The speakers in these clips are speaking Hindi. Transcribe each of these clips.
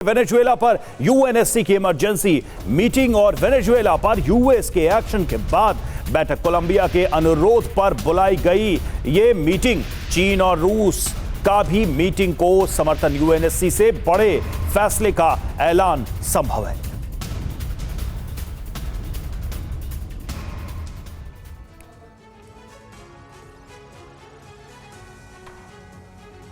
वेनेजुएला पर यूएनएससी की इमरजेंसी मीटिंग और वेनेजुएला पर यूएस के एक्शन के बाद बैठक कोलंबिया के अनुरोध पर बुलाई गई। ये मीटिंग चीन और रूस का भी मीटिंग को समर्थन यूएनएससी से बड़े फैसले का ऐलान संभव है।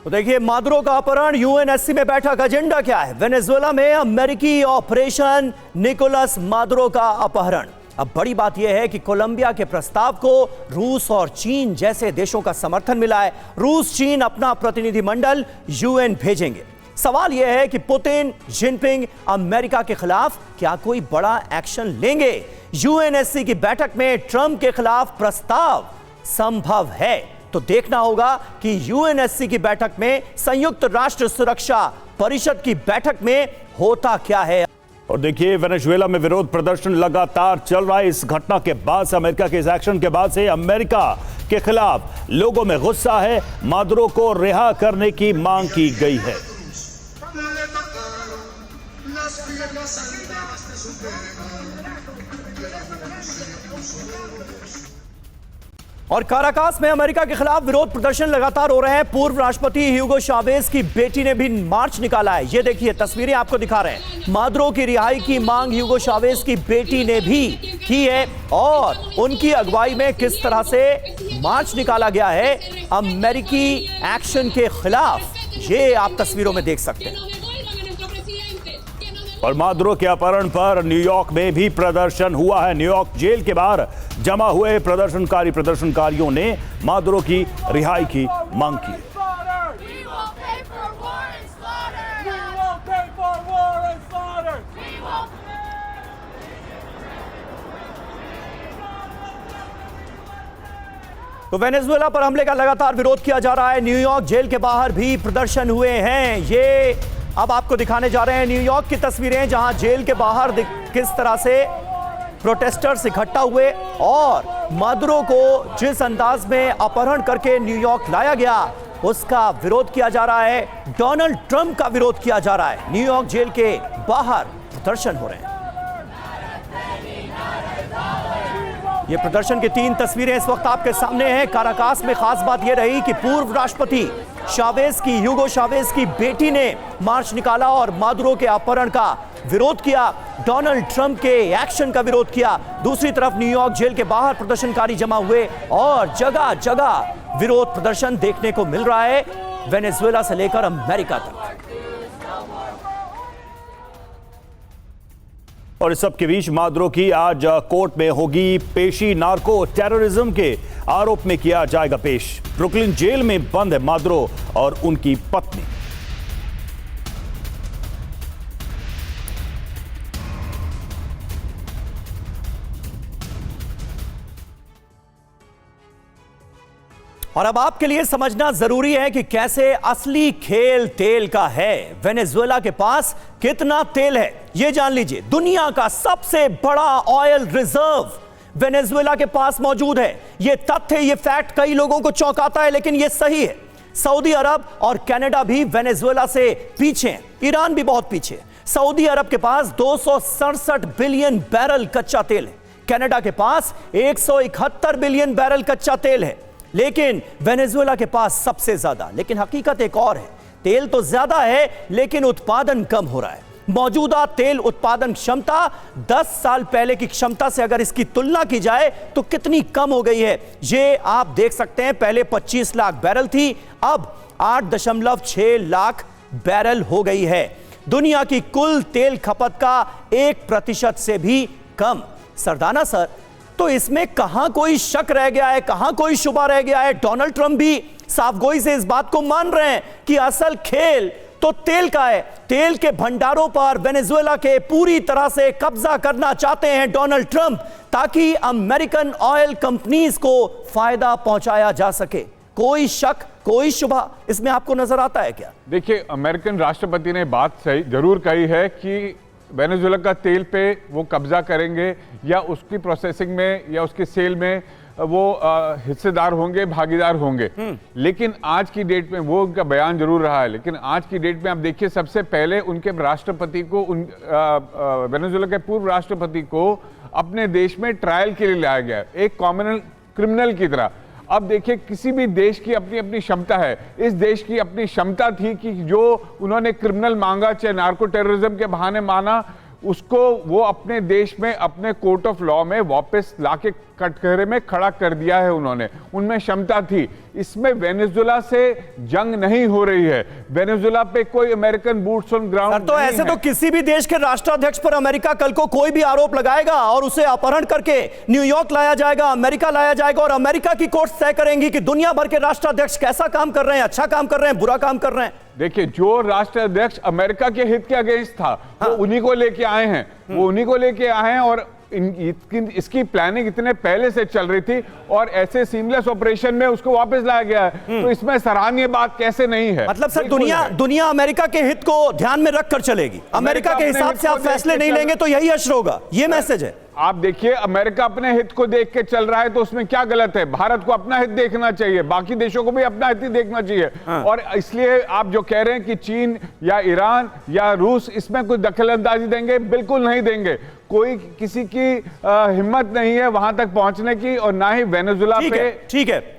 तो देखिए, मादुरो का अपहरण, यूएनएससी में बैठक, एजेंडा क्या है? वेनेजुएला में अमेरिकी ऑपरेशन निकोलस मादुरो का अपहरण। अब बड़ी बात यह है कि कोलंबिया के प्रस्ताव को रूस और चीन जैसे देशों का समर्थन मिला है। रूस चीन अपना प्रतिनिधिमंडल यूएन भेजेंगे। सवाल यह है कि पुतिन जिनपिंग अमेरिका के खिलाफ क्या कोई बड़ा एक्शन लेंगे? यूएनएससी की बैठक में ट्रंप के खिलाफ प्रस्ताव संभव है तो देखना होगा कि यूएनएससी की बैठक में, संयुक्त राष्ट्र सुरक्षा परिषद की बैठक में होता क्या है। और देखिए, वेनेजुएला में विरोध प्रदर्शन लगातार चल रहा है। इस घटना के बाद से, अमेरिका के इस एक्शन के बाद से अमेरिका के खिलाफ लोगों में गुस्सा है। मादुरो को रिहा करने की मांग की गई है। और काराकास में अमेरिका के खिलाफ विरोध प्रदर्शन लगातार हो रहे हैं। पूर्व राष्ट्रपति ह्यूगो चावेज की बेटी ने भी मार्च निकाला है। ये देखिए, तस्वीरें आपको दिखा रहे हैं। मादुरो की रिहाई की मांग ह्यूगो चावेज की बेटी ने भी की है और उनकी अगुवाई में किस तरह से मार्च निकाला गया है अमेरिकी एक्शन के खिलाफ, ये आप तस्वीरों में देख सकते हैं। और मादुरो के अपहरण पर न्यूयॉर्क में भी प्रदर्शन हुआ है। न्यूयॉर्क जेल के बाहर जमा हुए प्रदर्शनकारियों ने मादुरो की रिहाई की मांग की। तो वेनेजुएला पर हमले का लगातार विरोध किया जा रहा है। न्यूयॉर्क जेल के बाहर भी प्रदर्शन हुए हैं। ये अब आपको दिखाने जा रहे हैं न्यूयॉर्क की तस्वीरें, जहां जेल के बाहर किस तरह से प्रोटेस्टर्स इकट्ठा हुए और मादुरो को जिस अंदाज में अपहरण करके न्यूयॉर्क लाया गया उसका विरोध किया जा रहा है। डोनाल्ड ट्रंप का विरोध किया जा रहा है। न्यूयॉर्क जेल के बाहर प्रदर्शन हो रहे हैं। ये प्रदर्शन की 3 तस्वीरें इस वक्त आपके सामने हैं। काराकास में खास बात यह रही कि पूर्व राष्ट्रपति ह्यूगो चावेज की बेटी ने मार्च निकाला और मादुरो के अपहरण का विरोध किया, डोनाल्ड ट्रंप के एक्शन का विरोध किया। दूसरी तरफ न्यूयॉर्क जेल के बाहर प्रदर्शनकारी जमा हुए और जगह जगह विरोध प्रदर्शन देखने को मिल रहा है, वेनेजुएला से लेकर अमेरिका तक। और इस सब के बीच मादुरो की आज कोर्ट में होगी पेशी। नार्को टेररिज्म के आरोप में किया जाएगा पेश। ब्रुकलिन जेल में बंद है मादुरो और उनकी पत्नी। और अब आपके लिए समझना जरूरी है कि कैसे असली खेल तेल का है। वेनेजुएला के पास कितना तेल है यह जान लीजिए। दुनिया का सबसे बड़ा ऑयल रिजर्व वेनेजुएला के पास मौजूद है। यह तथ्य, यह फैक्ट कई लोगों को चौंकाता है, लेकिन यह सही है। सऊदी अरब और कनाडा भी वेनेजुएला से पीछे हैं। ईरान भी बहुत पीछे है। सऊदी अरब के पास 267 बिलियन बैरल कच्चा तेल है। कनाडा के पास 171 बिलियन बैरल कच्चा तेल है। लेकिन वेनेजुएला के पास सबसे ज्यादा। लेकिन हकीकत एक और है, तेल तो ज्यादा है लेकिन उत्पादन कम हो रहा है। मौजूदा तेल उत्पादन क्षमता 10 साल पहले की क्षमता से अगर इसकी तुलना की जाए तो कितनी कम हो गई है, ये आप देख सकते हैं। पहले 25 लाख बैरल थी, अब 8.6 लाख बैरल हो गई है। दुनिया की कुल तेल खपत का 1% से भी कम। सरदाना सर, तो इसमें कहां कोई शक रह गया है, कहां कोई शुबा रह गया है? डोनाल्ड ट्रंप भी साफगोई से इस बात को मान रहे हैं कि असल खेल तो तेल का है। तेल के भंडारों पर वेनेजुएला के पूरी तरह से कब्जा करना चाहते हैं डोनाल्ड ट्रंप, ताकि अमेरिकन ऑयल कंपनीज को फायदा पहुंचाया जा सके। कोई शक, कोई शुबा इसमें आपको नजर आता है क्या? देखिए, अमेरिकन राष्ट्रपति ने बात सही जरूर कही है कि वेनेजुएला का तेल पे वो कब्जा करेंगे या उसकी प्रोसेसिंग में या उसके सेल में वो हिस्सेदार होंगे, भागीदार होंगे। लेकिन आज की डेट में वो उनका बयान जरूर रहा है, लेकिन आज की डेट में आप देखिए सबसे पहले उनके राष्ट्रपति को वेनेजुएला के पूर्व राष्ट्रपति को अपने देश में ट्रायल के लिए लाया गया, एक कॉमन क्रिमिनल की तरह। अब देखिए किसी भी देश की अपनी अपनी क्षमता है, इस देश की अपनी क्षमता थी कि जो उन्होंने क्रिमिनल मांगा, चाहे नार्को टेररिज्म के बहाने माना, उसको वो अपने देश में अपने कोर्ट ऑफ लॉ में वापस लाके कटघरे में खड़ा कर दिया है उन्होंने, उनमें क्षमता थी। इसमें वेनेजुएला से जंग नहीं हो रही है, वेनेजुएला पे कोई अमेरिकन बूट्स ऑन ग्राउंड तो ऐसे तो किसी भी देश के राष्ट्राध्यक्ष पर अमेरिका कल को कोई भी आरोप लगाएगा और उसे अपहरण करके न्यूयॉर्क लाया जाएगा, अमेरिका लाया जाएगा और अमेरिका की कोर्ट तय करेंगी कि दुनिया भर के राष्ट्राध्यक्ष कैसा काम कर रहे हैं, अच्छा काम कर रहे हैं, बुरा काम कर रहे हैं। देखिए, जो राष्ट्राध्यक्ष अमेरिका के हित के अगेंस्ट था, वो उन्हीं को लेके आए हैं, वो उन्हीं को लेके आए हैं और इसकी प्लानिंग इतने पहले से चल रही थी और ऐसे सीमलेस ऑपरेशन में उसको वापस लाया गया है। तो इसमें सराहनीय बात कैसे नहीं है? मतलब सर दुनिया अमेरिका के हित को ध्यान में रखकर चलेगी, अमेरिका के हिसाब से आप फैसले नहीं लेंगे तो यही अश्र होगा, ये मैसेज है। आप देखिए, अमेरिका अपने हित को देख के चल रहा है तो उसमें क्या गलत है? भारत को अपना हित देखना चाहिए, बाकी देशों को भी अपना हित ही देखना चाहिए। और इसलिए आप जो कह रहे हैं कि चीन या ईरान या रूस इसमें कोई दखलंदाजी देंगे, बिल्कुल नहीं देंगे। कोई किसी की हिम्मत नहीं है वहां तक पहुंचने की और ना ही वेनेजुएला पे। ठीक है।